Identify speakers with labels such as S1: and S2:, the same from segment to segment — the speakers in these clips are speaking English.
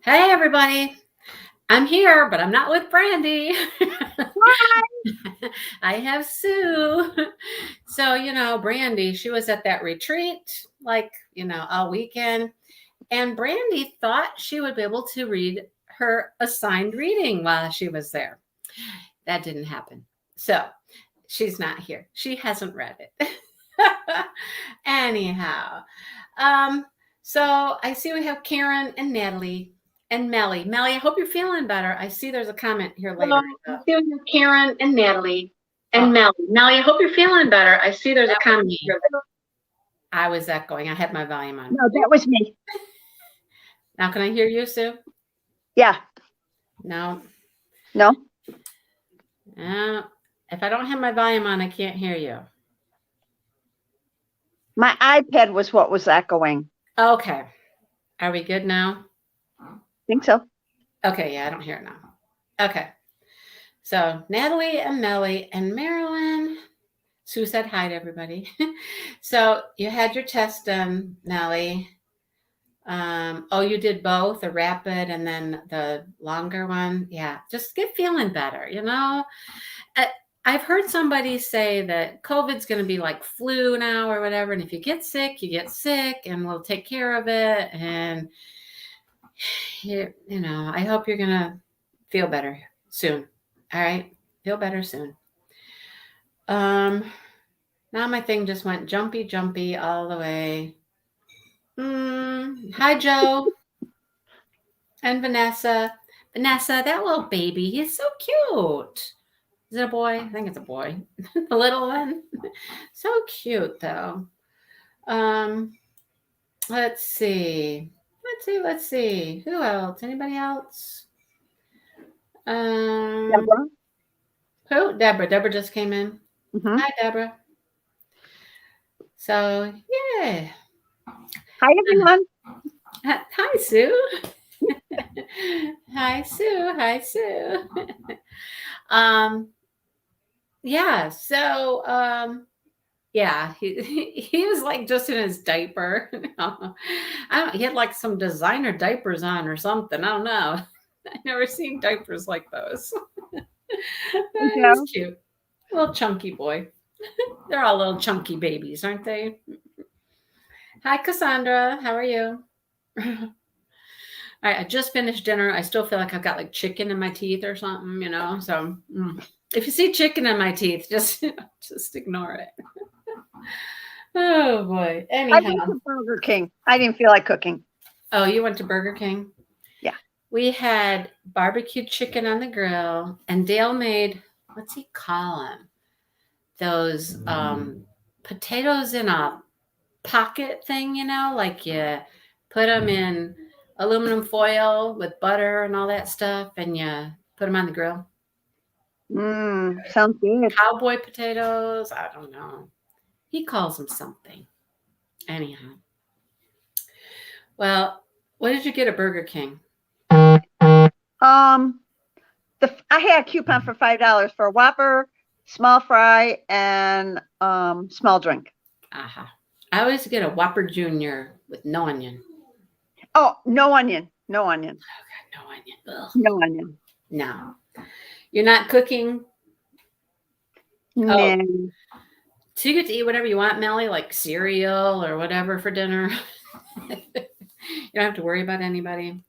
S1: Hey, everybody. I'm here, but I'm not with Brandy. I have Sue. So, Brandy, she was at that retreat, all weekend. And Brandy thought she would be able to read her assigned reading while she was there. That didn't happen. So, she's not here. She hasn't read it. Anyhow, um, so I see we have Karen and Natalie and Melly. Melly, I hope you're feeling better. I see there's a comment here later. I see we have Karen and Natalie and Melly. Melly, I hope you're feeling better. I see there's a comment here. I was echoing. I had my volume on.
S2: No, that was me.
S1: Now, can I hear you, Sue?
S2: Yeah.
S1: No.
S2: No.
S1: If I don't have my volume on, I can't hear you.
S2: My iPad was what was echoing.
S1: Okay. Are we good now?
S2: Think so.
S1: Okay, yeah, I don't hear it now. Okay. So Natalie and Melly and Marilyn. Sue said hi to everybody. So you had your test done, Nellie. You did both, the rapid and then the longer one. Yeah, just get feeling better, I've heard somebody say that COVID's going to be like flu now or whatever. And if you get sick, you get sick and we'll take care of it. And, I hope you're going to feel better soon. All right. Feel better soon. Now my thing just went jumpy all the way. Hi, Joe. And Vanessa. Vanessa, that little baby, he's so cute. Is it a boy? I think it's a boy. The little one. So cute, though. Let's see. Who else? Anybody else?
S2: Deborah.
S1: Who? Deborah. Deborah just came in.
S2: Mm-hmm.
S1: Hi, Deborah. So, yeah.
S2: Hi, everyone.
S1: Hi, Sue. Hi, Sue. Hi, Sue. Yeah. So, yeah, he was like just in his diaper. He had like some designer diapers on or something. I don't know. I never seen diapers like those. He's cute. Little chunky boy. They're all little chunky babies, aren't they? Hi, Cassandra. How are you? All right, I just finished dinner. I still feel like I've got like chicken in my teeth or something, So if you see chicken in my teeth, just ignore it. Oh boy. Anyhow,
S2: I went to Burger King. I didn't feel like cooking.
S1: Oh, you went to Burger King?
S2: Yeah.
S1: We had barbecued chicken on the grill, and Dale made, what's he call them? Those potatoes in a pocket thing, like you put them in aluminum foil with butter and all that stuff, and you put them on the grill.
S2: Sounds good.
S1: Cowboy potatoes. I don't know. He calls them something. Anyhow. Well, what did you get at Burger King?
S2: I had a coupon for $5 for a Whopper, small fry, and small drink.
S1: Aha. I always get a Whopper Junior with no onion.
S2: Oh, no onion. No onion.
S1: Okay, no onion. Ugh.
S2: No onion.
S1: No. You're not cooking?
S2: No.
S1: Oh. So you get to eat whatever you want, Melly, like cereal or whatever for dinner. You don't have to worry about anybody.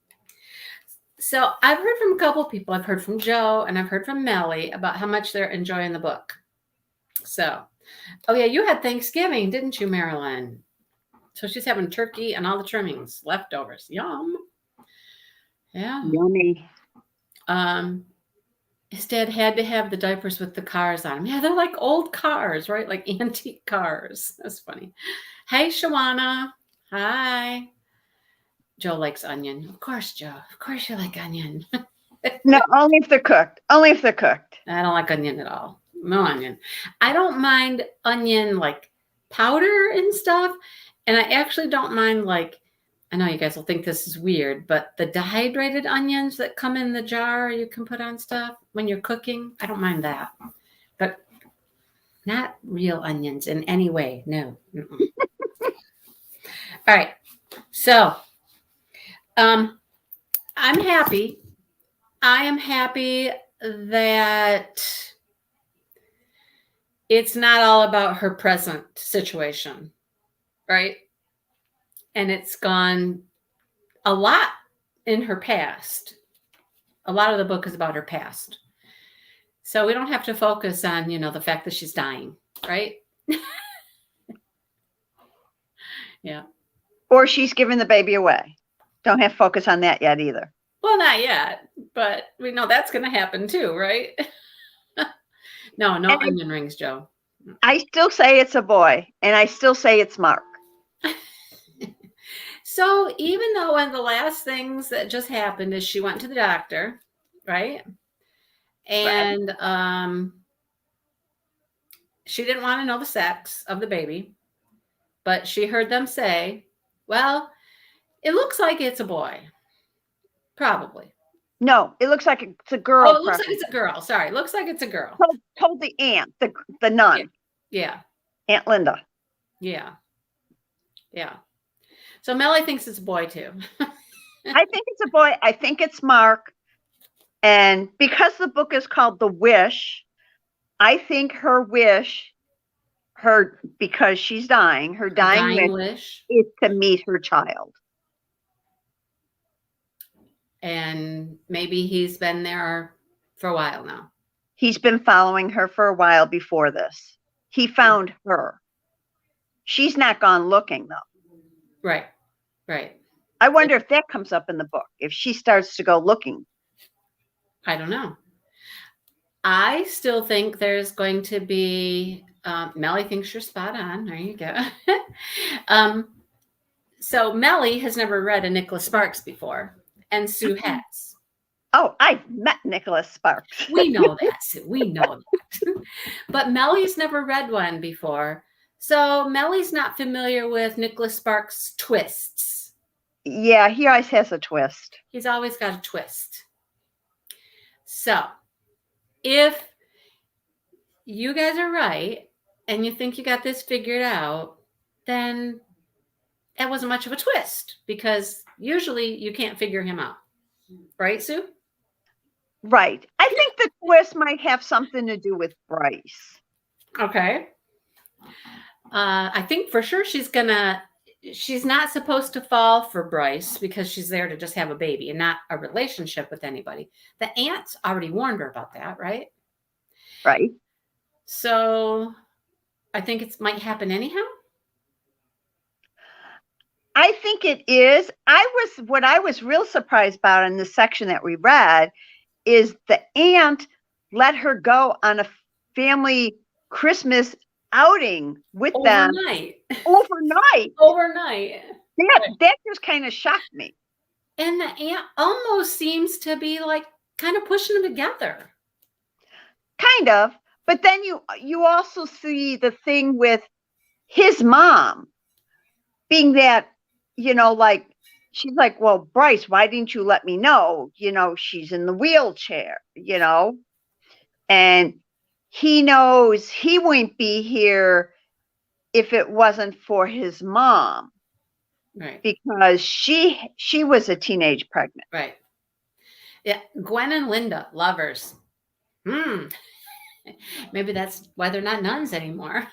S1: So I've heard from a couple of people. I've heard from Joe and I've heard from Melly about how much they're enjoying the book. So, oh yeah, you had Thanksgiving, didn't you, Marilyn? So she's having turkey and all the trimmings, leftovers. Yum. Yeah.
S2: Yummy.
S1: His dad had to have the diapers with the cars on them. Yeah, they're like old cars, right? Like antique cars. That's funny. Hey, Shawana. Hi. Joe likes onion. Of course, Joe. Of course you like onion.
S2: No, only if they're cooked. Only if they're cooked.
S1: I don't like onion at all. No onion. I don't mind onion like powder and stuff. And I actually don't mind I know you guys will think this is weird, but the dehydrated onions that come in the jar you can put on stuff when you're cooking, I don't mind that. But not real onions in any way. No. All right. So, I'm happy. I am happy that it's not all about her present situation, right? And it's gone a lot in her past. A lot of the book is about her past. So we don't have to focus on, the fact that she's dying, right? Yeah.
S2: Or she's giving the baby away. Don't have to focus on that yet either.
S1: Well, not yet, but we know that's going to happen too, right? No onion rings, Joe.
S2: I still say it's a boy, and I still say it's Mark.
S1: So even though one of the last things that just happened is she went to the doctor, right? And she didn't want to know the sex of the baby, but she heard them say, well, it looks like it's a boy. Probably.
S2: No, it looks like it's a girl.
S1: Oh, it looks like it's a girl. Sorry. It looks like it's a girl.
S2: Told the aunt, the nun.
S1: Yeah.
S2: Aunt Linda.
S1: Yeah. Yeah. So Melly thinks it's a boy too.
S2: I think it's a boy. I think it's Mark. And because the book is called The Wish, I think her wish, because she's dying, her dying wish is to meet her child.
S1: And maybe he's been there for a while now.
S2: He's been following her for a while before this. He found her. She's not gone looking, though.
S1: Right. Right.
S2: I wonder if that comes up in the book, if she starts to go looking.
S1: I don't know. I still think there's going to be, Melly thinks you're spot on. There you go. So Melly has never read a Nicholas Sparks before, and Sue has.
S2: Oh, I've met Nicholas Sparks.
S1: We know that, Sue. We know that. But Melly's never read one before. So Melly's not familiar with Nicholas Sparks' twists.
S2: Yeah, he always has a twist.
S1: He's always got a twist. So if you guys are right and you think you got this figured out, then that wasn't much of a twist, because usually you can't figure him out. Right, Sue?
S2: Right. I think the twist might have something to do with Bryce.
S1: Okay. I think for sure she's not supposed to fall for Bryce, because she's there to just have a baby and not a relationship with anybody. The aunt's already warned her about that, right?
S2: Right.
S1: So I think it might happen anyhow.
S2: I think it is. What I was real surprised about in the section that we read is the aunt let her go on a family Christmas outing with them overnight. That just kind of shocked me.
S1: And the aunt almost seems to be like kind of pushing them together.
S2: Kind of. But then you also see the thing with his mom being that, like, she's like, well, Bryce, why didn't you let me know? She's in the wheelchair, and he knows he wouldn't be here if it wasn't for his mom.
S1: Right.
S2: Because she was a teenage pregnant.
S1: Right. Yeah. Gwen and Linda, lovers. Maybe that's why they're not nuns anymore.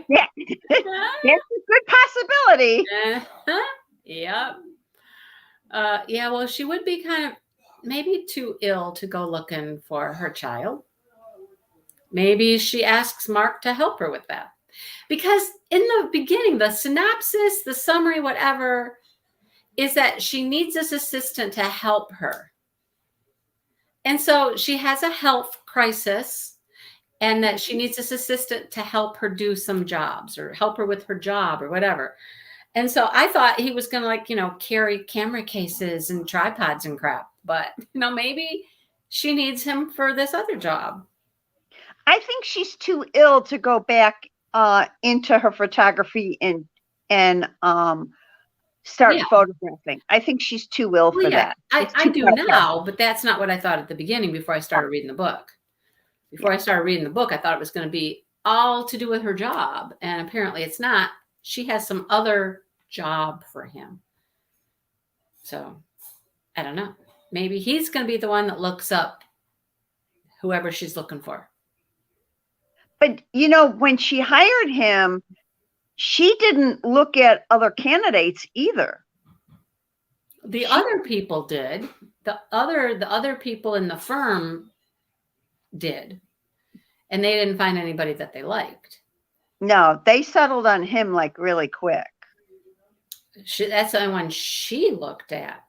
S2: Yeah. That's a good possibility.
S1: Yep. Yeah, well, she would be kind of maybe too ill to go looking for her child. Maybe she asks Mark to help her with that. Because in the beginning, the synopsis, the summary, whatever, is that she needs this assistant to help her. And so she has a health crisis, and that she needs this assistant to help her do some jobs or help her with her job or whatever. And so I thought he was going to carry camera cases and tripods and crap. But, maybe she needs him for this other job.
S2: I think she's too ill to go back into her photography and start photographing. I think she's too ill for that.
S1: I do now, but that's not what I thought at the beginning before I started reading the book. Before I started reading the book, I thought it was going to be all to do with her job. And apparently it's not. She has some other job for him. So I don't know. Maybe he's going to be the one that looks up whoever she's looking for.
S2: But, when she hired him, she didn't look at other candidates either.
S1: The other people did. The other people in the firm did. And they didn't find anybody that they liked.
S2: No, they settled on him like really quick.
S1: That's the only one she looked at.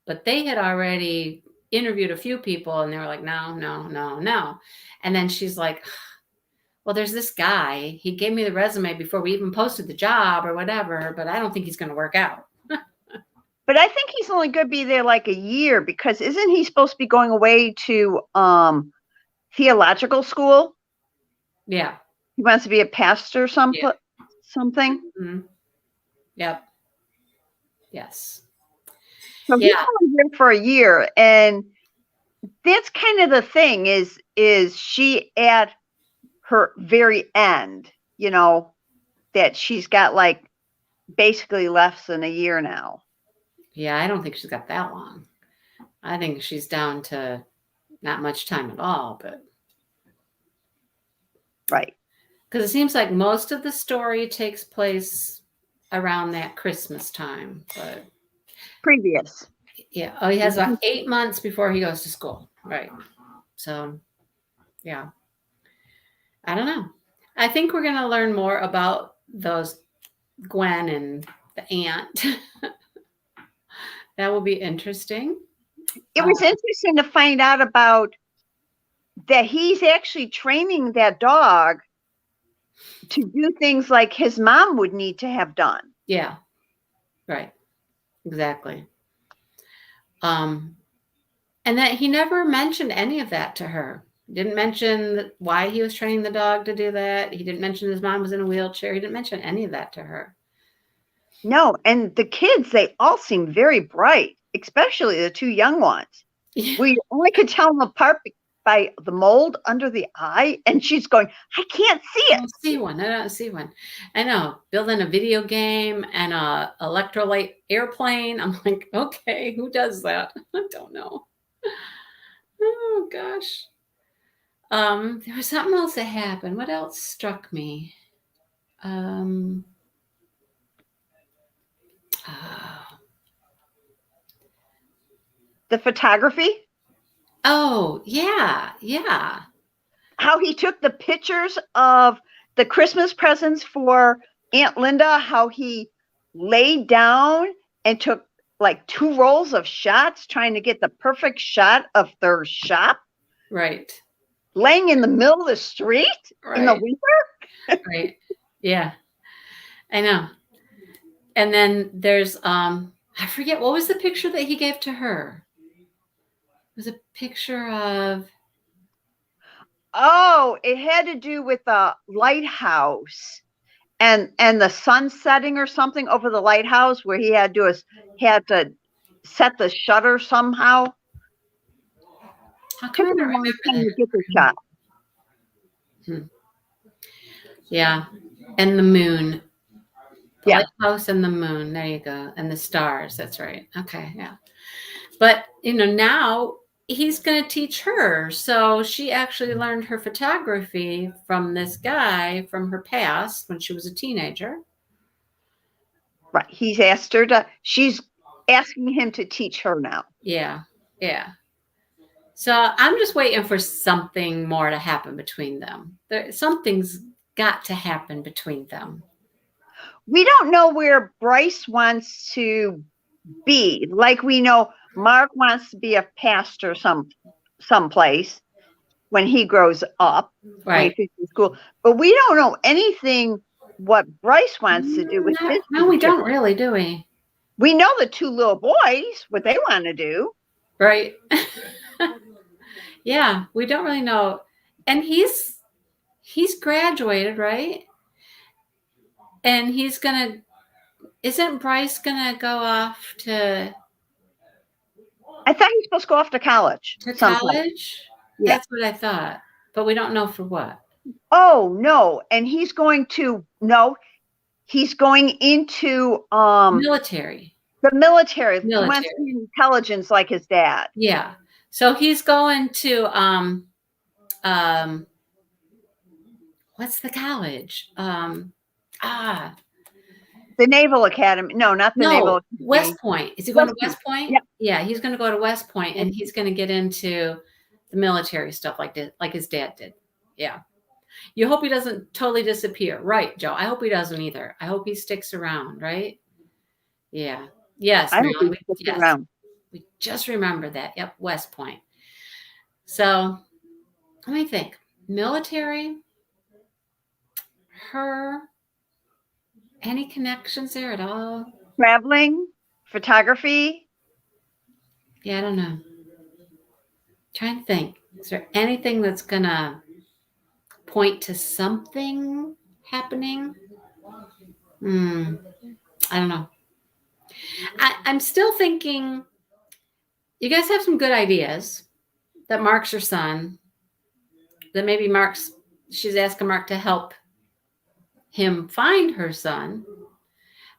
S1: But they had already interviewed a few people and they were like, no, no, no, no. And then she's like, well, there's this guy. He gave me the resume before we even posted the job or whatever, but I don't think he's going to work out.
S2: But I think he's only going to be there like a year because isn't he supposed to be going away to theological school?
S1: Yeah.
S2: He wants to be a pastor or something.
S1: Mm-hmm. Yep. Yes.
S2: So he's only there for a year. And that's kind of the thing is she at her very end, that she's got like basically less than a year now.
S1: Yeah, I don't think she's got that long. I think she's down to not much time at all, but.
S2: Right.
S1: Because it seems like most of the story takes place around that Christmas time, but.
S2: Previous.
S1: Yeah. Oh, he has about 8 months before he goes to school. Right. So, yeah. I don't know. I think we're going to learn more about those Gwen and the aunt. That will be interesting.
S2: It was interesting to find out about that he's actually training that dog to do things like his mom would need to have done.
S1: Yeah. Right. Exactly. And that he never mentioned any of that to her. He didn't mention why he was training the dog to do that. He didn't mention his mom was in a wheelchair. He didn't mention any of that to her.
S2: No, and the kids, they all seem very bright, especially the two young ones. Yeah. We only could tell them apart by the mold under the eye, and she's going, I can't see it.
S1: I don't see one. I don't see one. I know. Building a video game and a electrolyte airplane. I'm like, okay, who does that? I don't know. Oh, gosh. There was something else that happened. What else struck me?
S2: The photography.
S1: Oh, yeah. Yeah.
S2: How he took the pictures of the Christmas presents for Aunt Linda, how he laid down and took like 2 rolls of shots trying to get the perfect shot of their shop.
S1: Right.
S2: Laying in the middle of the street in the winter.
S1: Right. Yeah. I know. And then there's, I forget, what was the picture that he gave to her? It was a picture of.
S2: Oh, it had to do with the lighthouse and the sun setting or something over the lighthouse where he had to set the shutter somehow.
S1: How come I don't remember
S2: to get the shot?
S1: Yeah. And the moon. The
S2: yeah.
S1: Lighthouse and the moon. There you go. And the stars. That's right. Okay. Yeah. But, now he's going to teach her. So she actually learned her photography from this guy from her past when she was a teenager.
S2: Right. She's asking him to teach her now.
S1: Yeah. Yeah. So I'm just waiting for something more to happen between them. Something's got to happen between them.
S2: We don't know where Bryce wants to be. Like we know Mark wants to be a pastor someplace when he grows up,
S1: right?
S2: When he's in school. But we don't know anything what Bryce wants to do with his.
S1: No, we don't really, do we?
S2: We know the 2 little boys what they want to do,
S1: right? Yeah, we don't really know, and he's graduated, right? And isn't Bryce gonna go off to?
S2: I thought he was supposed to go off to college.
S1: To college? Yeah. That's what I thought. But we don't know for what.
S2: Oh, no. And he's going into
S1: military.
S2: The military. He wants
S1: Military.
S2: to be intelligence like his dad.
S1: Yeah. So he's going to what's the college?
S2: The Naval Academy. No, not the Naval
S1: No,
S2: Academy.
S1: West Point. Is he going to
S2: West
S1: West Point?
S2: Yep.
S1: Yeah, he's going to go to West Point, and he's going to get into the military stuff like his dad did. Yeah. You hope he doesn't totally disappear. Right, Joe. I hope he doesn't either. I hope he sticks around, right? Yeah. Yes,
S2: I hope
S1: Marilyn.
S2: he sticks around.
S1: We just remember that. Yep, West Point. So let me think. Military, her, any connections there at all?
S2: Traveling, photography.
S1: Yeah, I don't know. Trying to think. Is there anything that's gonna point to something happening? I don't know. I'm still thinking you guys have some good ideas that Mark's her son. That maybe she's asking Mark to help him find her son.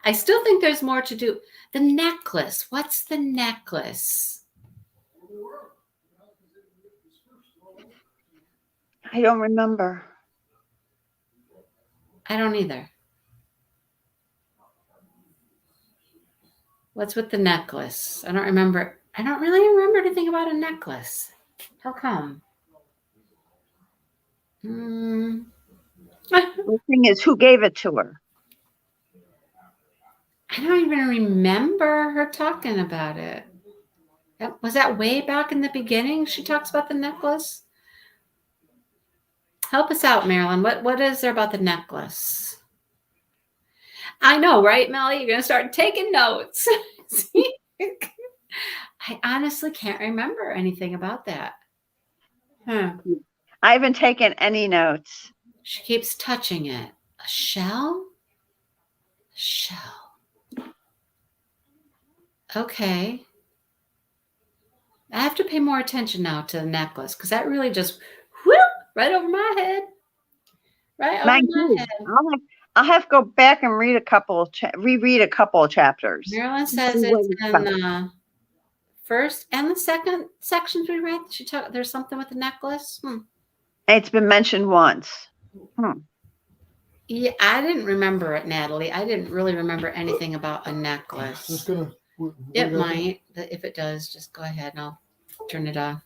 S1: I still think there's more to do. The necklace. What's the necklace?
S2: I don't remember.
S1: I don't either. What's with the necklace? I don't remember. I don't really remember anything about a necklace. How come?
S2: The thing is, who gave it to her?
S1: I don't even remember her talking about it. Was that way back in the beginning? She talks about the necklace. Help us out, Marilyn. What is there about the necklace? I know, right, Melly? You're going to start taking notes. I honestly can't remember anything about that.
S2: I haven't taken any notes.
S1: She keeps touching it. A shell? A shell. Okay. I have to pay more attention now to the necklace because that really just whoop, right over my head. Right over my head.
S2: I'll have to go back and read reread a couple of chapters.
S1: Marilyn says it's in the first and the second sections we read. There's something with the necklace.
S2: It's been mentioned once.
S1: Yeah, I didn't remember it, Natalie. I didn't really remember anything about a necklace. It might. If it does, just go ahead and I'll turn it off.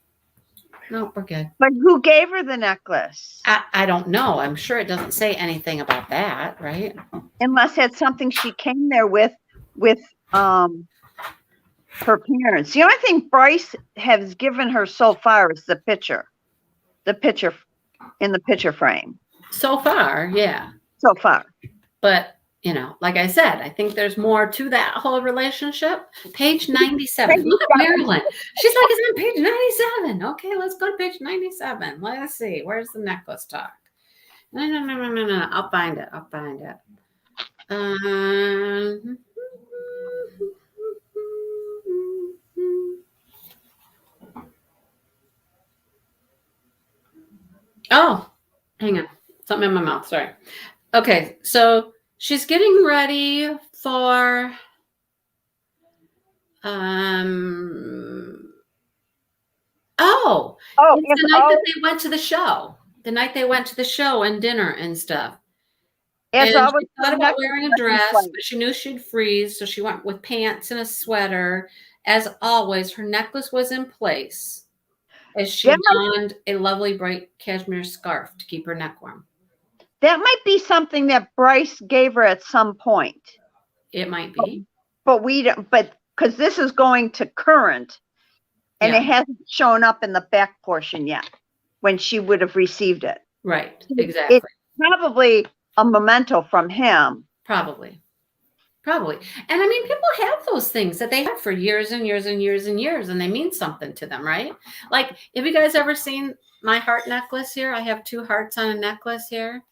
S1: No, we're good.
S2: But who gave her the necklace?
S1: I don't know. I'm sure it doesn't say anything about that, right?
S2: Unless it's something she came there with her parents. The only thing Bryce has given her so far is the picture in the picture frame.
S1: So far, yeah.
S2: So far.
S1: But, like I said, I think there's more to that whole relationship. Page 97. Look at Marilyn. She's like, it's on page 97. Okay, let's go to page 97. Let's see. Where's the necklace talk? No. I'll find it. Oh, hang on. Something in my mouth. Sorry. Okay, so she's getting ready for it's the night that they went to the show. The night they went to the show and dinner and stuff. And she thought about wearing a dress, but she knew she'd freeze, so she went with pants and a sweater. As always, her necklace was in place as she donned a lovely bright cashmere scarf to keep her neck warm.
S2: That might be something that Bryce gave her at some point.
S1: It might be.
S2: But we don't, because this is going to current and it hasn't shown up in the back portion yet when she would have received it.
S1: Right, exactly.
S2: It's probably a memento from him.
S1: Probably. And I mean, people have those things that they have for years and years and years and years, and they mean something to them, right? Like, have you guys ever seen my heart necklace here? I have 2 hearts on a necklace here.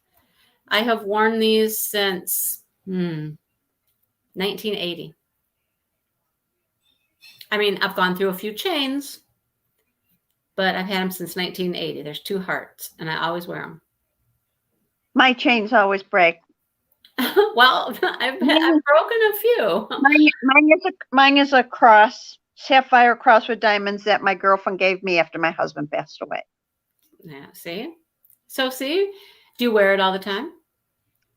S1: I have worn these since 1980. I mean, I've gone through a few chains, but I've had them since 1980. There's 2 hearts, and I always wear them.
S2: My chains always break.
S1: Well, I've broken a few.
S2: Mine is a cross, sapphire cross with diamonds that my girlfriend gave me after my husband passed away.
S1: Yeah, see? So see, do you wear it all the time?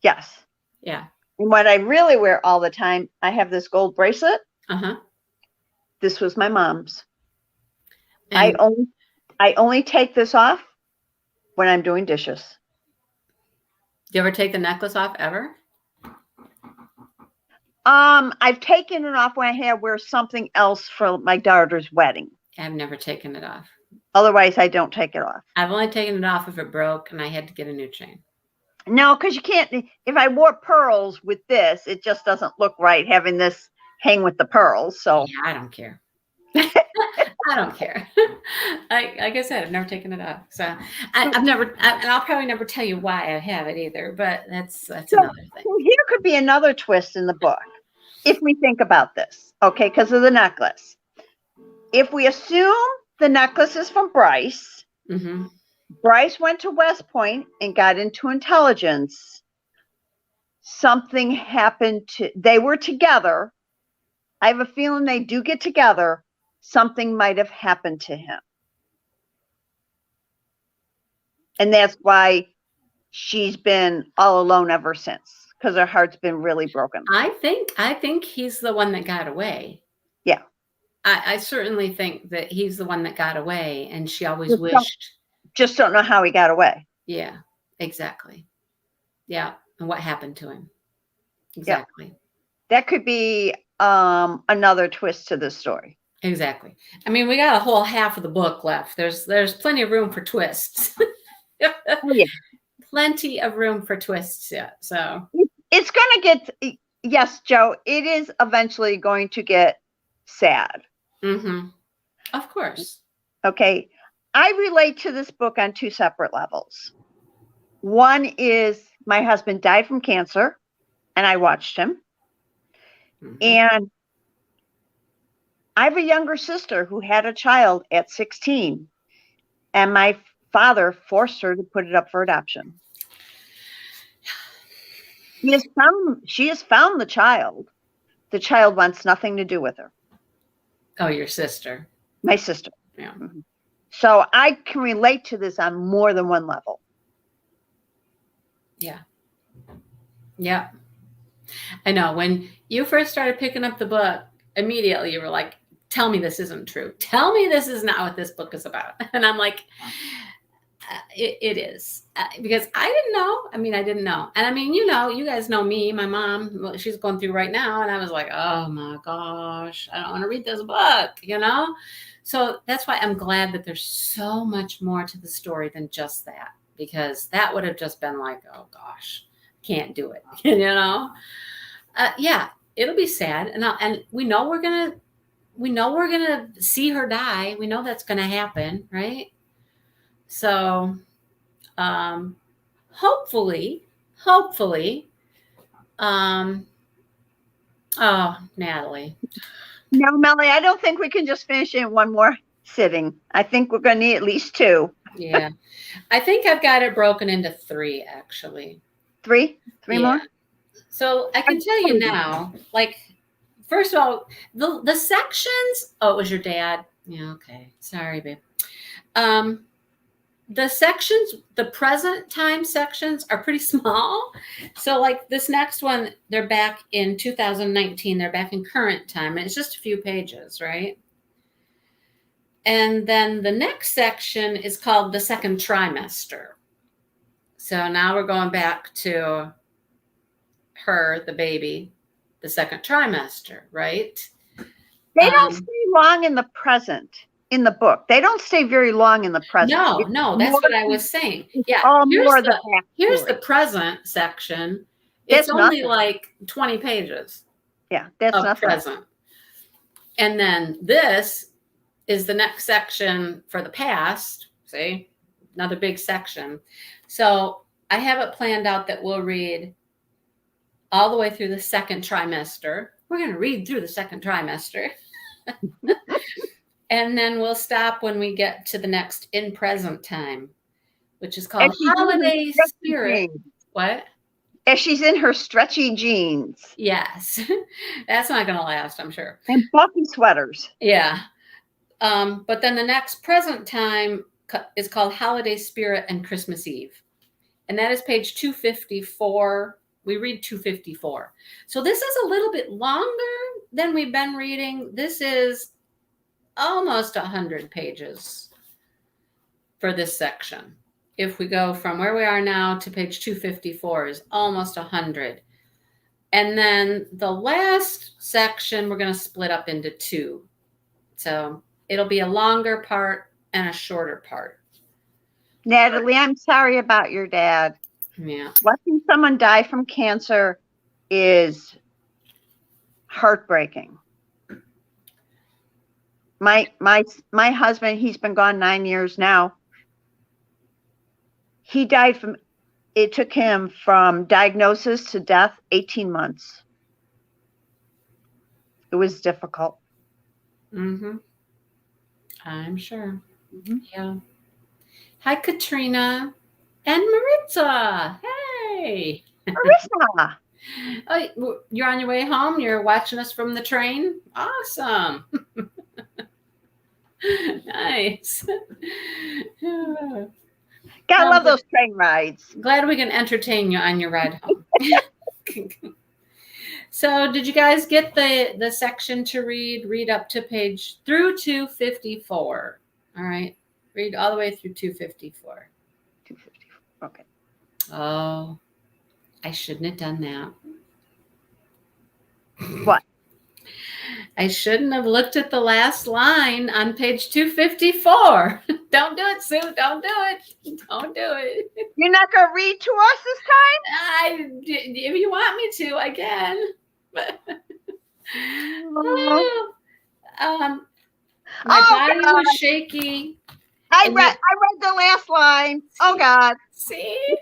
S2: Yes.
S1: Yeah.
S2: And what I really wear all the time, I have this gold bracelet.
S1: Uh-huh.
S2: This was my mom's.
S1: And
S2: I only take this off when I'm doing dishes.
S1: do you ever take the necklace off ever?
S2: I've taken it off when I had to wear something else for my daughter's wedding.
S1: I've never taken it off.
S2: Otherwise, I don't take it off.
S1: I've only taken it off if it broke and I had to get a new chain.
S2: No, because you can't. If I wore pearls with this, it just doesn't look right having this hang with the pearls. So
S1: Yeah, I don't care. I don't care. Like I said, I've never taken it off. So I've never, and I'll probably never tell you why I have it either. But that's another thing.
S2: So here could be another twist in the book if we think about this, okay? Because of the necklace. If we assume the necklace is from Bryce,
S1: Mm-hmm.
S2: Bryce went to West Point and got into intelligence. Something happened they were together. I have a feeling they do get together. Something might have happened to him. And that's why she's been all alone ever since, because her heart's been really broken.
S1: I think he's the one that got away.
S2: Yeah.
S1: I certainly think that he's the one that got away, and she always wished.
S2: Just don't know how he got away.
S1: Yeah, exactly. Yeah, and what happened to him? Exactly.
S2: Yeah. That could be another twist to this story.
S1: Exactly. I mean, we got a whole half of the book left. There's plenty of room for twists.
S2: Oh, yeah.
S1: Plenty of room for twists yet. So
S2: it's going to get, yes, Joe, it is eventually going to get sad.
S1: Mm-hmm. Of course.
S2: Okay. I relate to this book on two separate levels. One is my husband died from cancer and I watched him. Mm-hmm. And I have a younger sister who had a child at 16 and my father forced her to put it up for adoption. She has found the child. The child wants nothing to do with her.
S1: Oh, your sister.
S2: My sister.
S1: Yeah.
S2: Mm-hmm. So I can relate to this on more than one level.
S1: Yeah. Yeah. I know. When you first started picking up the book, immediately you were like, tell me this isn't true. Tell me this is not what this book is about. And I'm like, it is. Because I didn't know. I mean, I didn't know. And I mean, you guys know me, my mom, she's going through right now. And I was like, oh my gosh, I don't want to read this book, So that's why I'm glad that there's so much more to the story than just that. Because that would have just been like, oh gosh, can't do it. Yeah, it'll be sad. And we know we're gonna see her die. We know that's gonna happen, right? So hopefully, oh, Natalie.
S2: No, Melanie, I don't think we can just finish in one more sitting. I think we're going to need at least two.
S1: Yeah. I think I've got it broken into 3, actually.
S2: 3 more?
S1: So I can tell you now, like, first of all, the sections, oh, it was your dad. Yeah, okay. Sorry, babe. The sections, the present time sections are pretty small. So like this next one, they're back in 2019. They're back in current time. And it's just a few pages, right? And then the next section is called the second trimester. So now we're going back to her, the baby, the second trimester, right?
S2: They don't stay long in the present. In the book, they don't stay very long in the present.
S1: No, that's what I was saying. Yeah, here's the present section. It's only like 20 pages.
S2: Yeah, that's
S1: of
S2: nothing.
S1: Present. And then this is the next section for the past. See, another big section. So I have it planned out that we'll read all the way through the second trimester. We're going to read through the second trimester. And then we'll stop when we get to the next in present time, which is called Holiday Spirit. What?
S2: As she's in her stretchy jeans
S1: Yes. That's not going to last, I'm sure.
S2: and bulky sweaters.
S1: Yeah. But then the next present time is called Holiday Spirit and Christmas Eve. And that is page 254. We read 254. So this is a little bit longer than we've been reading. This is almost 100 pages for this section. If we go from where we are now to page 254 is almost 100. And then the last section, we're going to split up into two. So it'll be a longer part and a shorter part.
S2: Natalie, I'm sorry about your dad.
S1: Yeah.
S2: Watching someone die from cancer is heartbreaking. My husband, he's been gone 9 years now. He died from, it took him from diagnosis to death 18 months. It was difficult.
S1: Mm-hmm. I'm sure. Mm-hmm. Yeah. Hi, Katrina and Maritza. Hey.
S2: Marissa.
S1: Oh, you're on your way home? You're watching us from the train? Awesome. Nice.
S2: Gotta love those train rides.
S1: Glad we can entertain you on your ride home. So did you guys get the section to read up to page through 254? All right. Read all the way through 254.
S2: 254. Okay.
S1: Oh, I shouldn't have done that.
S2: What?
S1: I shouldn't have looked at the last line on page 254. Don't do it, Sue. Don't do it. Don't do it.
S2: You're not going to read to us this time?
S1: If you want me to, I can. My body was shaky.
S2: I read the last line. Oh God.
S1: See?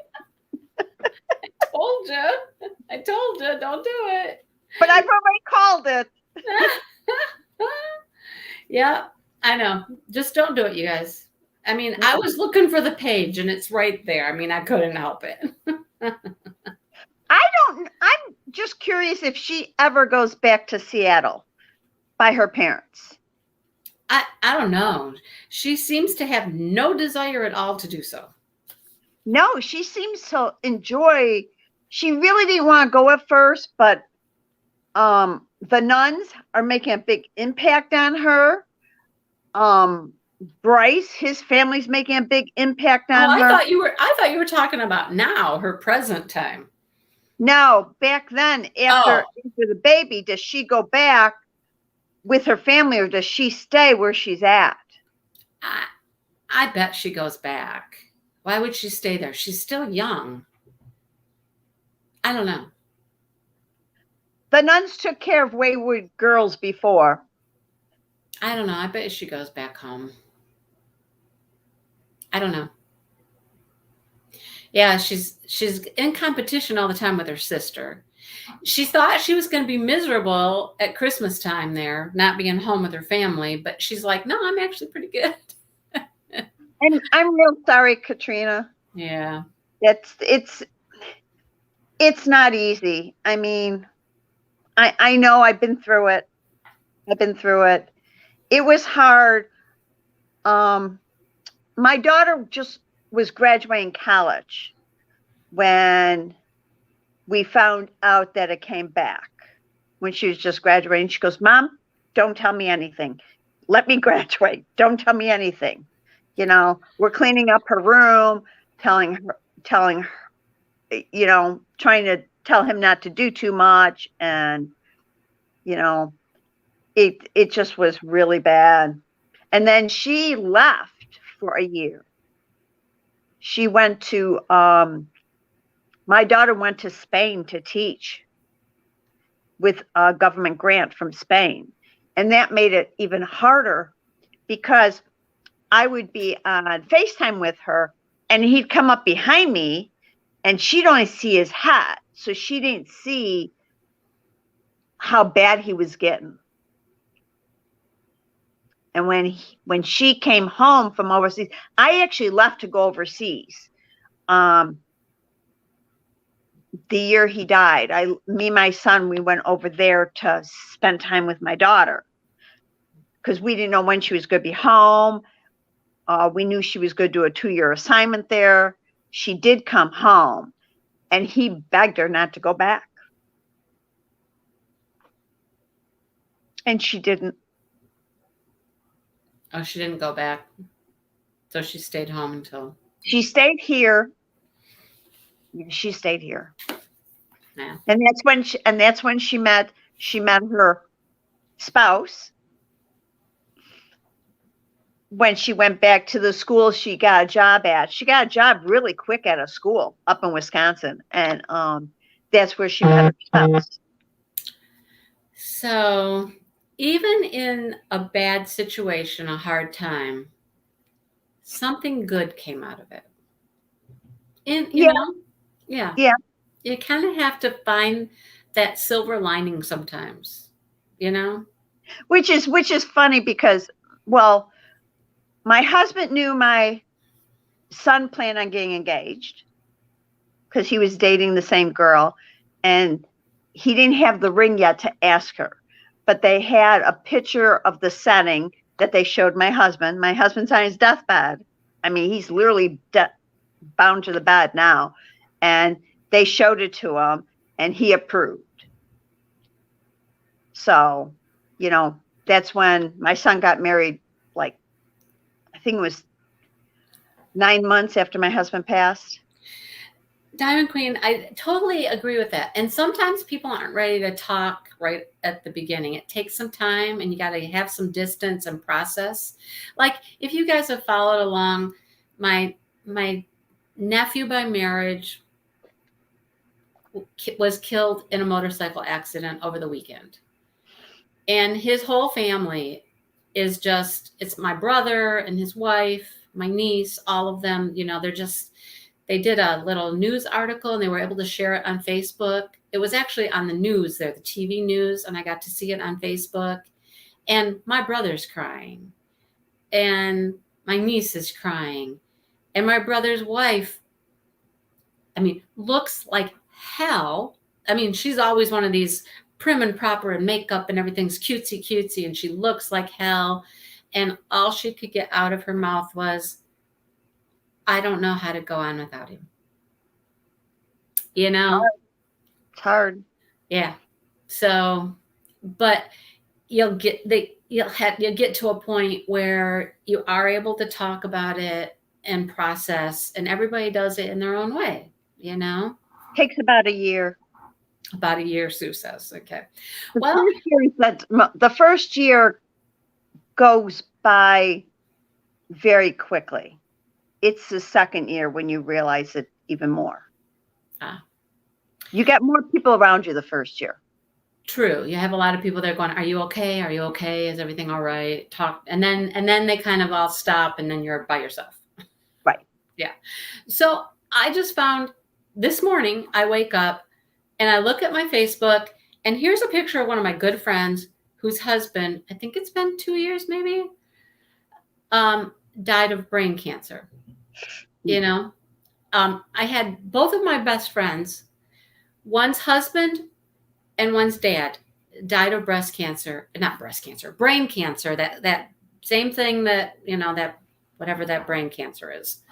S1: I told you, don't do it.
S2: But I've already called it.
S1: Yeah, I know. Just don't do it, you guys. I mean, I was looking for the page and it's right there. I mean, I couldn't help it.
S2: I'm just curious if she ever goes back to Seattle by her parents.
S1: I don't know. She seems to have no desire at all to do so.
S2: No, she seems to enjoy. She really didn't want to go at first, but the nuns are making a big impact on her. Bryce, his family's making a big impact on her.
S1: I thought you were talking about now, her present time.
S2: No, back then, after the baby, does she go back with her family or does she stay where she's at?
S1: I bet she goes back. Why would she stay there? She's still young. I don't know.
S2: The nuns took care of wayward girls before.
S1: I don't know. I bet she goes back home. I don't know. Yeah, she's in competition all the time with her sister. She thought she was going to be miserable at Christmas time there, not being home with her family, but she's like, no, I'm actually pretty good.
S2: And I'm real sorry, Katrina.
S1: Yeah.
S2: It's not easy. I mean, I know I've been through it. It was hard. My daughter just was graduating college when we found out that it came back. When she was just graduating, she goes, Mom, don't tell me anything. Let me graduate. Don't tell me anything. You know, we're cleaning up her room, telling her, you know, trying to tell him not to do too much. And, you know, it just was really bad. And then she left for a year. She went to, my daughter went to Spain to teach with a government grant from Spain. And that made it even harder because I would be on FaceTime with her and he'd come up behind me and she'd only see his hat. So she didn't see how bad he was getting. And when she came home from overseas, I actually left to go overseas. the year he died, my son, we went over there to spend time with my daughter because we didn't know when she was going to be home. We knew she was going to do a 2-year assignment there. She did come home, and he begged her not to go back. And she didn't.
S1: Oh, she didn't go back. So she stayed home until.
S2: She stayed here. She stayed here.
S1: Yeah.
S2: And that's when she met her spouse. When she went back to the school she got a job at. She got a job really quick at a school up in Wisconsin. And that's where she met her spouse.
S1: So even in a bad situation, a hard time, something good came out of it. And you know, yeah. You kind of have to find that silver lining sometimes, you know?
S2: Which is funny because, well, my husband knew my son planned on getting engaged because he was dating the same girl, and he didn't have the ring yet to ask her. But they had a picture of the setting that they showed my husband. My husband's on his deathbed. I mean, he's literally bound to the bed now. And they showed it to him, and he approved. So, you know, that's when my son got married, like, I think it was 9 months after my husband passed.
S1: Diamond Queen, I totally agree with that. And sometimes people aren't ready to talk right at the beginning. It takes some time, and you got to have some distance and process. Like if you guys have followed along, my nephew by marriage was killed in a motorcycle accident over the weekend. And his whole family is just, it's my brother and his wife, my niece, all of them, you know, they did a little news article and they were able to share it on Facebook. It was actually on the news there, the TV news, and I got to see it on Facebook. And my brother's crying, and my niece is crying, and my brother's wife, I mean, looks like hell. I mean, she's always one of these prim and proper and makeup and everything's cutesy, and she looks like hell. And all she could get out of her mouth was, I don't know how to go on without him. You know?
S2: It's hard.
S1: Yeah. So, but you'll get to a point where you are able to talk about it and process, and everybody does it in their own way, you know?
S2: Takes about a year.
S1: About a year, Sue says. Okay.
S2: The first year goes by very quickly. It's the second year when you realize it even more. You get more people around you the first year.
S1: True. You have a lot of people that are going, are you okay? Are you okay? Is everything all right? Talk. And then they kind of all stop, and then you're by yourself.
S2: Right.
S1: Yeah. So I just found this morning, I wake up and I look at my Facebook, and here's a picture of one of my good friends whose husband, I think it's been 2 years maybe, died of brain cancer. You know, I had both of my best friends, one's husband and one's dad died of brain cancer, that same thing that, you know, that whatever that brain cancer is.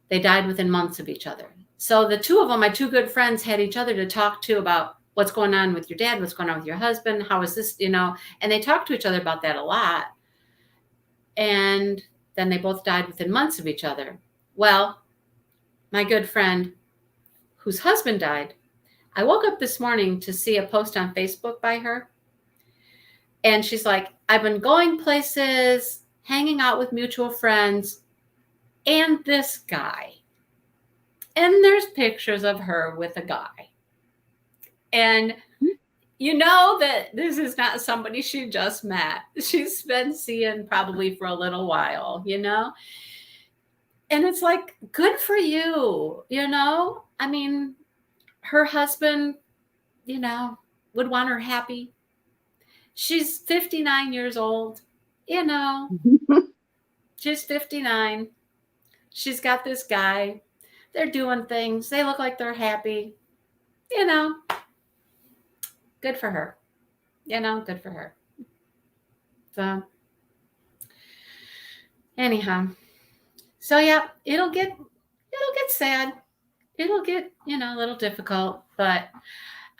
S1: They died within months of each other. So the two of them, my two good friends, had each other to talk to about what's going on with your dad, what's going on with your husband, how is this, you know, and they talked to each other about that a lot. And then they both died within months of each other. Well, my good friend whose husband died, I woke up this morning to see a post on Facebook by her. And she's like, I've been going places, hanging out with mutual friends, and this guy. And there's pictures of her with a guy. And you know that this is not somebody she just met. She's been seeing probably for a little while, you know? And it's like, good for you, you know? I mean, her husband, you know, would want her happy. She's 59 years old, you know? She's 59. She's got this guy. They're doing things. They look like they're happy. You know, good for her. You know, good for her. So anyhow, so yeah, it'll get sad. It'll get, a little difficult, but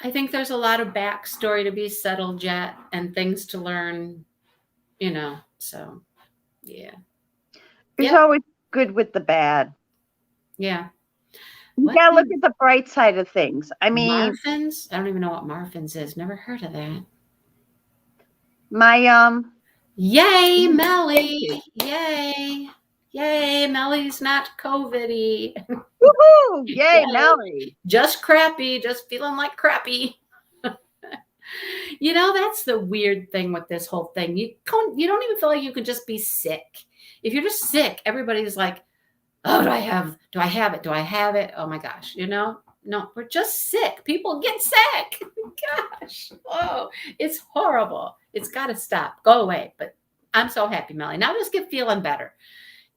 S1: I think there's a lot of backstory to be settled yet and things to learn, so yeah.
S2: There's
S1: Yep.
S2: always good with the bad.
S1: Yeah.
S2: You
S1: What?
S2: gotta look at the bright side of things. I mean,
S1: Marfins? I don't even know what Marfins is. Never heard of that.
S2: my
S1: Yay, Melly. Yay. Yay, Melly's not COVID-y.
S2: woohoo! Yay,
S1: Yay.
S2: Melly.
S1: Just crappy, just feeling like crappy. That's the weird thing with this whole thing. You don't even feel like you could just be sick. If you're just sick, everybody's like, oh, do I have it? Do I have it? Oh my gosh, no, we're just sick. People get sick. Gosh, oh, it's horrible. It's got to stop. Go away. But I'm so happy, Melly. Now just get feeling better.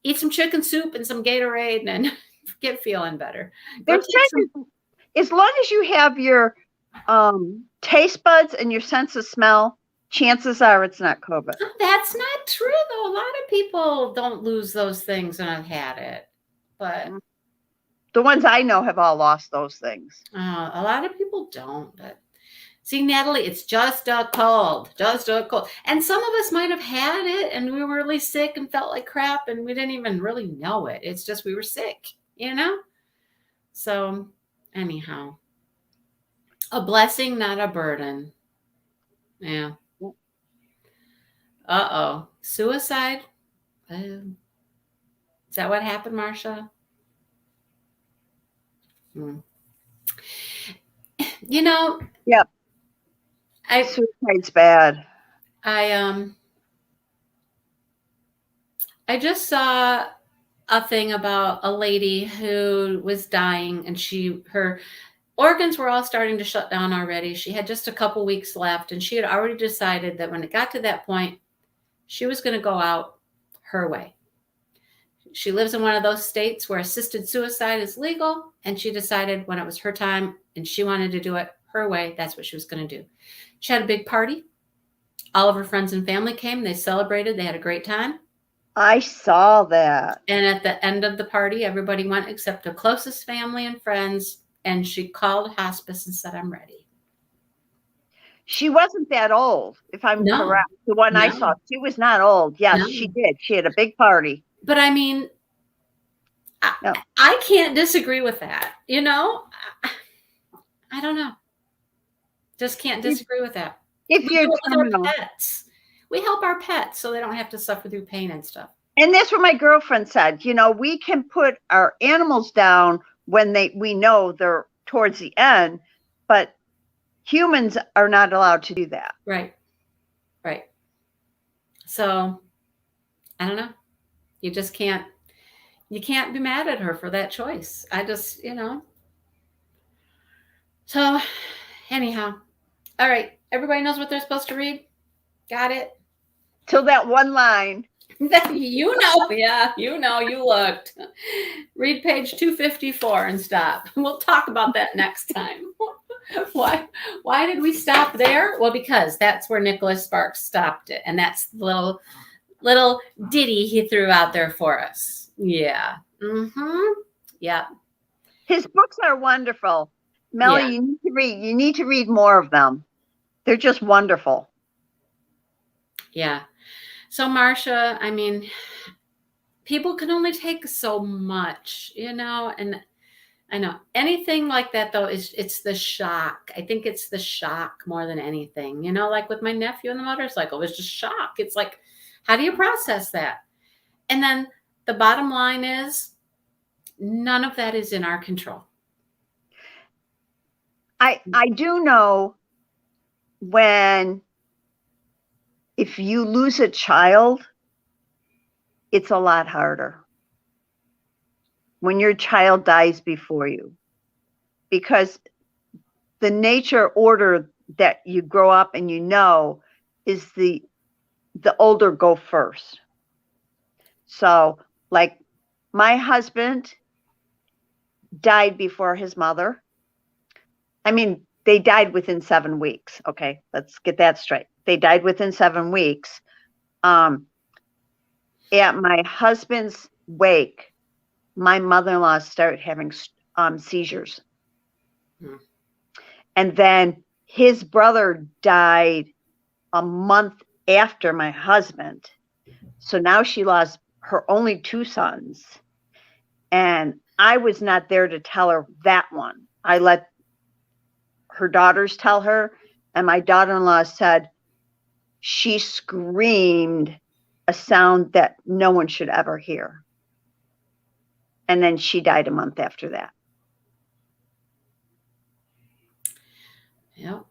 S1: Eat some chicken soup and some Gatorade and get feeling better.
S2: As long as you have your taste buds and your sense of smell, chances are it's not COVID.
S1: That's not true, though. A lot of people don't lose those things and have had it. But
S2: the ones I know have all lost those things.
S1: A lot of people don't. But see, Natalie, it's just a cold. And some of us might have had it and we were really sick and felt like crap and we didn't even really know it. It's just we were sick, So anyhow, a blessing, not a burden. Yeah. Uh-oh. Suicide? Is that what happened, Marcia?
S2: Yep. Suicide's bad.
S1: I just saw a thing about a lady who was dying and her organs were all starting to shut down already. She had just a couple weeks left and she had already decided that when it got to that point, she was going to go out her way. She lives in one of those states where assisted suicide is legal, and she decided when it was her time and she wanted to do it her way, that's what she was going to do. She had a big party. All of her friends and family came. They celebrated. They had a great time.
S2: I saw that.
S1: And at the end of the party, everybody went except her closest family and friends, and she called hospice and said, I'm ready.
S2: She wasn't that old, if I'm correct. The one I saw, she was not old. Yes, she did. She had a big party.
S1: But I mean, I can't disagree with that. I don't know. Just can't disagree with that.
S2: If you're
S1: pets, we help our pets so they don't have to suffer through pain and stuff.
S2: And that's what my girlfriend said. We can put our animals down when we know they're towards the end, but humans are not allowed to do that.
S1: Right. So I don't know. You just can't be mad at her for that choice. I just, So anyhow, all right. Everybody knows what they're supposed to read. Got it?
S2: Till that one line.
S1: Yeah, you looked. Read page 254 and stop. We'll talk about that next time. Why did we stop there? Well, because that's where Nicholas Sparks stopped it. And that's the little ditty he threw out there for us. Yeah. Yeah.
S2: His books are wonderful. Melly, you need to read more of them. They're just wonderful.
S1: Yeah. So Marcia, I mean, people can only take so much, and I know anything like that though it's the shock. I think it's the shock more than anything, like with my nephew and the motorcycle, it was just shock. It's like, how do you process that? And then the bottom line is none of that is in our control.
S2: I do know if you lose a child, it's a lot harder when your child dies before you, because the nature order that you grow up and is the older go first. So like my husband, died before his mother. I mean, they died within 7 weeks. Okay, let's get that straight. They died within 7 weeks. At my husband's wake, my mother-in-law started having seizures. And then his brother died a month after my husband. So now she lost her only 2 sons. And I was not there to tell her that one. I let her daughters tell her. And my daughter-in-law said she screamed a sound that no one should ever hear. And then she died a month after that.
S1: Yep.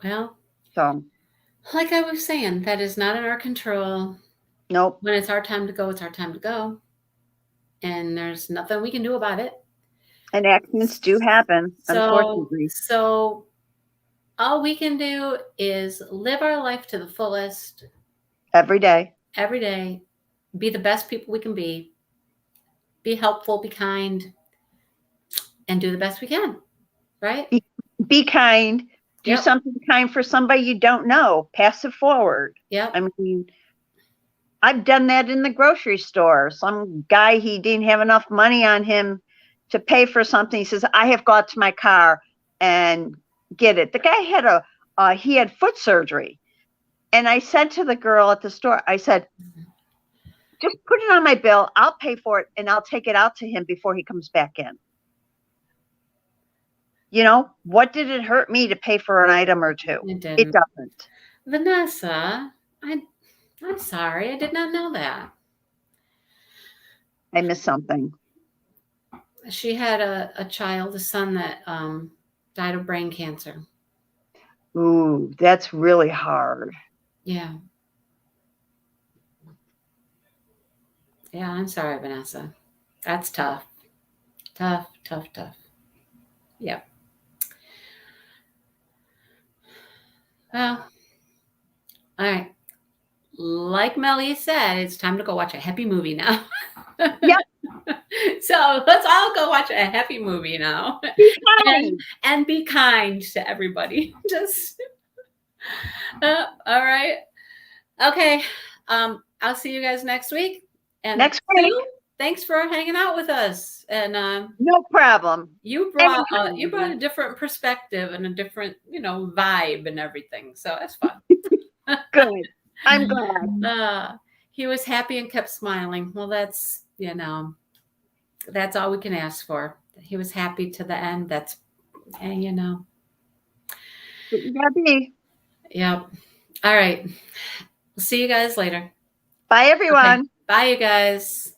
S1: Well,
S2: So,
S1: like I was saying, that is not in our control.
S2: nope.
S1: When it's our time to go, it's our time to go. And there's nothing we can do about it.
S2: And accidents do happen, unfortunately.
S1: So all we can do is live our life to the fullest.
S2: Every day.
S1: Every day. Be the best people we can be. Be helpful, be kind, and do the best we can. Right?
S2: Be kind. Do something kind for somebody you don't know. Pass it forward.
S1: Yeah.
S2: I mean, I've done that in the grocery store. Some guy, he didn't have enough money on him to pay for something. He says, I have got to my car and get it. The guy had he had foot surgery. And I said to the girl at the store, I said, just put it on my bill. I'll pay for it and I'll take it out to him before he comes back in. You know, what did it hurt me to pay for an item or two? It doesn't.
S1: Vanessa, I'm sorry. I did not know that.
S2: I missed something.
S1: She had a child, a son that died of brain cancer.
S2: Ooh, that's really hard.
S1: Yeah. Yeah, I'm sorry, Vanessa. That's tough. Tough. Yep. Well, all right. Like Melly said, it's time to go watch a happy movie now.
S2: Yep.
S1: So let's all go watch a happy movie now. And be kind to everybody. Just all right. Okay. I'll see you guys next week. And
S2: next week.
S1: Sue, thanks for hanging out with us. And
S2: no problem.
S1: You brought a different perspective and a different, vibe and everything. So that's fun.
S2: Good. I'm glad.
S1: He was happy and kept smiling. Well, that's that's all we can ask for. He was happy to the end. That's,
S2: You gotta be.
S1: Yep. All right. We'll see you guys later.
S2: Bye, everyone.
S1: Okay. Bye, you guys.